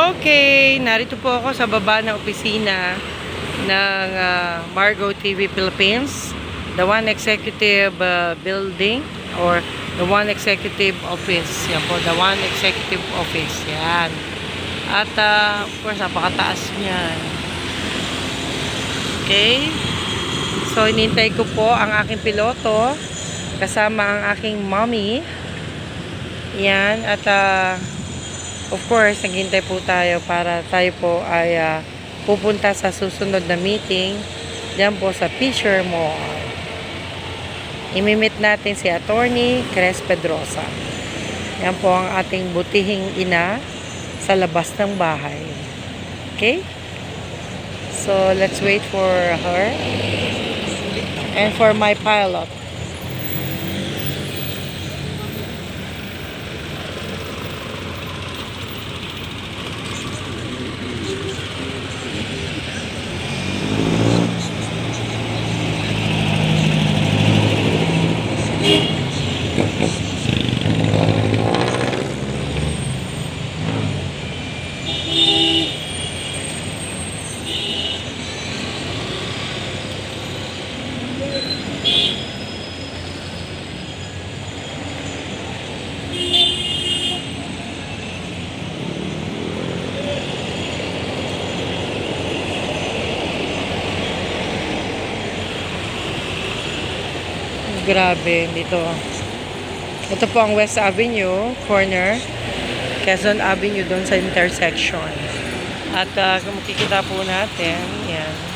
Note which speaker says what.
Speaker 1: Okay, narito po ako sa baba ng opisina ng Margo TV Philippines, the One Executive Building or the One Executive Office. Yan po, the One Executive Office. Yan. At of course, napakataas niyan. Okay. So, inintay ko po ang aking piloto kasama ang aking mommy. Yan. At of course, naghintay po tayo para tayo po ay pupunta sa susunod na meeting diyan po sa Fisher Mall. Imimit natin si Attorney Cres Pedrosa. Yan po ang ating butihing ina sa labas ng bahay. Okay? So, let's wait for her and for my pilot. Grabe dito. Ito po ang West Avenue corner, Quezon Avenue doon sa intersection. At kung makikita po natin, yan.